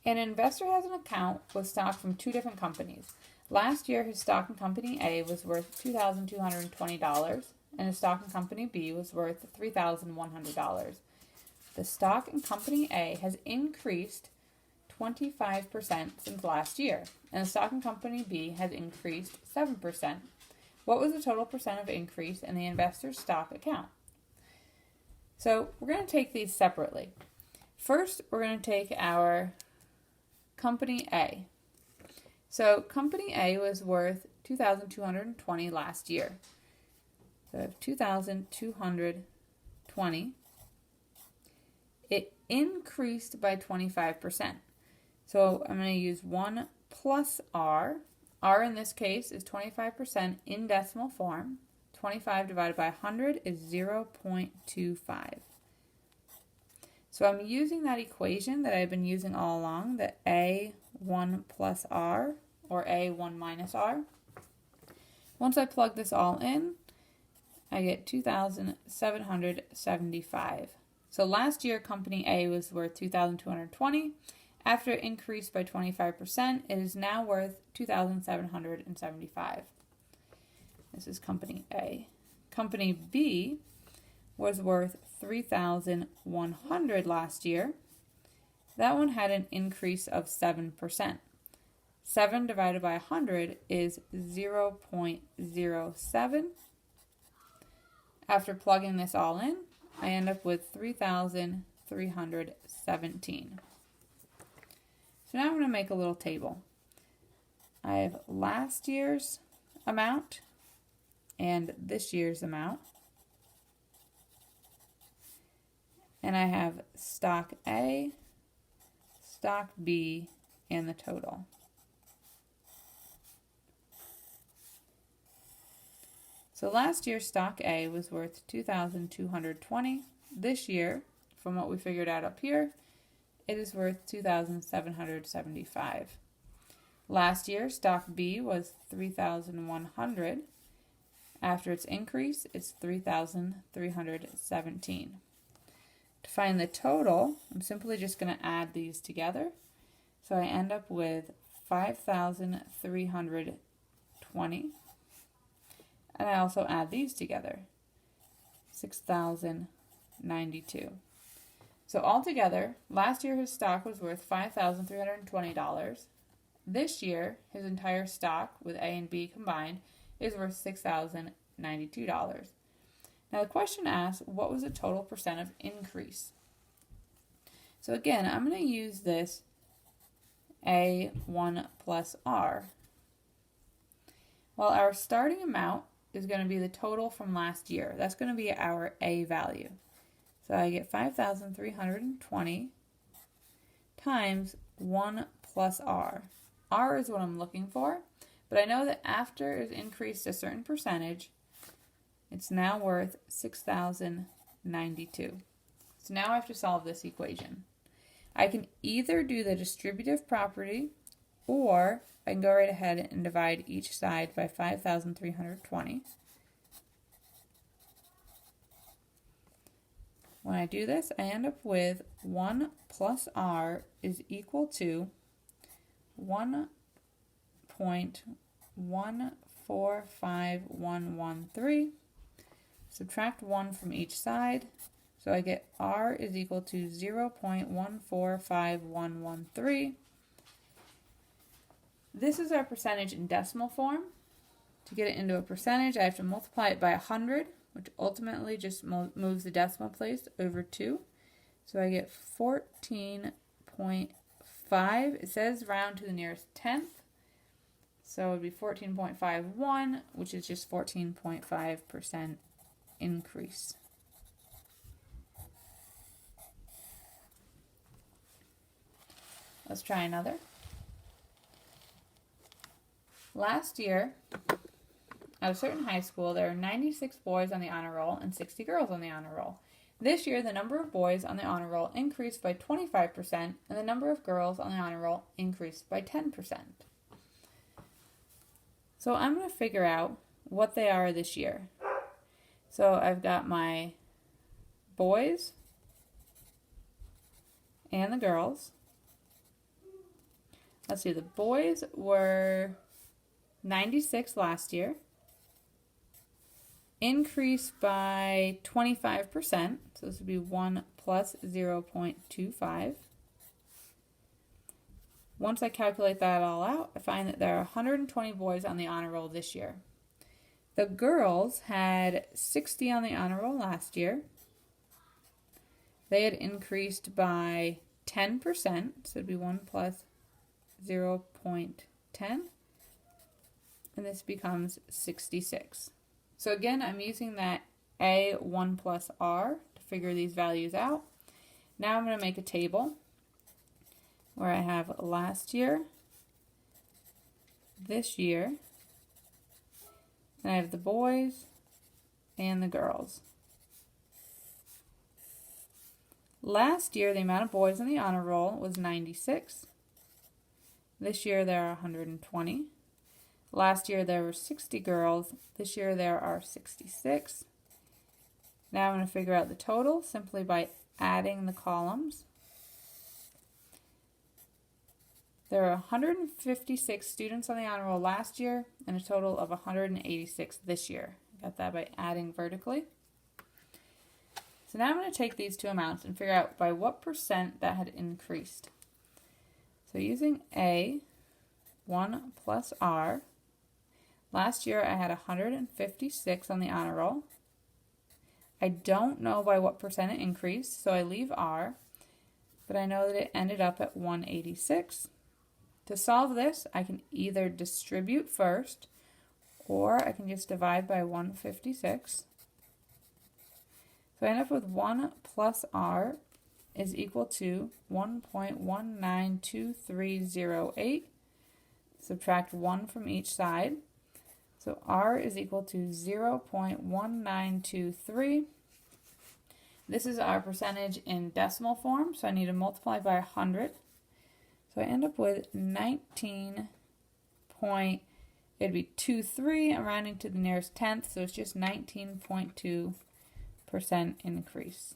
An investor has an account with stock from two different companies. Last year, his stock in Company A was worth $2,220, and his stock in Company B was worth $3,100. The stock in Company A has increased 25% since last year, and the stock in Company B has increased 7%. What was the total percent of increase in the investor's stock account? So we're going to take these separately. First, we're going to take our Company A. So Company A was worth $2,220 last year. So I have $2,220. It increased by 25%. So I'm going to use 1 plus R. R in this case is 25% in decimal form. 25 divided by 100 is 0.25. So I'm using that equation that I've been using all along, the A1 plus R, or A1 minus R. Once I plug this all in, I get 2,775. So last year, Company A was worth 2,220. After it increased by 25%, it is now worth 2,775. This is Company A. Company B was worth 3,100 last year. That one had an increase of 7%. 7 divided by 100 is 0.07. After plugging this all in, I end up with 3,317. So now I'm going to make a little table. I have last year's amount and this year's amount. And I have stock A, stock B, and the total. So last year, stock A was worth 2,220. This year, from what we figured out up here, it is worth 2,775. Last year, stock B was 3,100. After its increase, it's 3,317. To find the total, I'm simply just going to add these together. So I end up with 5,320. And I also add these together, 6,092. So altogether, last year his stock was worth $5,320. This year, his entire stock with A and B combined is worth $6,092. Now the question asks, what was the total percent of increase? So again, I'm going to use this A1 plus R. Well, our starting amount is going to be the total from last year. That's going to be our A value. So I get 5,320 times 1 plus R. R is what I'm looking for, but I know that after it's increased a certain percentage, it's now worth 6,092. So now I have to solve this equation. I can either do the distributive property, or I can go right ahead and divide each side by 5,320. When I do this, I end up with 1 plus R is equal to 1.145113. Subtract 1 from each side, so I get R is equal to 0.145113. This is our percentage in decimal form. To get it into a percentage, I have to multiply it by 100, which ultimately just moves the decimal place over 2. So I get 14.5. It says round to the nearest tenth. So it would be 14.51, which is just 14.5% increase. Let's try another. Last year, at a certain high school, there were 96 boys on the honor roll and 60 girls on the honor roll. This year, the number of boys on the honor roll increased by 25%, and the number of girls on the honor roll increased by 10%. So I'm going to figure out what they are this year. So I've got my boys and the girls. let's see, the boys were 96 last year, increased by 25%, so this would be 1 plus 0.25. Once I calculate that all out, I find that there are 120 boys on the honor roll this year. The girls had 60 on the honor roll last year. They had increased by 10%, so it'd be 1 plus 0.10, and this becomes 66. So again, I'm using that A1 plus R to figure these values out. Now I'm going to make a table where I have last year, this year, and I have the boys and the girls. Last year, the amount of boys on the honor roll was 96. This year, there are 120. Last year, there were 60 girls. This year, there are 66. Now I'm going to figure out the total simply by adding the columns. There are 156 students on the honor roll last year and a total of 186 this year. I got that by adding vertically. So now I'm going to take these two amounts and figure out by what percent that had increased. So using A, 1 plus R, last year I had 156 on the honor roll. I don't know by what percent it increased, so I leave R, but I know that it ended up at 186. To solve this, I can either distribute first, or I can just divide by 156. So I end up with 1 plus R is equal to 1.192308. Subtract 1 from each side. So R is equal to 0.1923. This is our percentage in decimal form, so I need to multiply by 100. So I end up with 19.23. I'm rounding to the nearest tenth, so it's just 19.2% increase.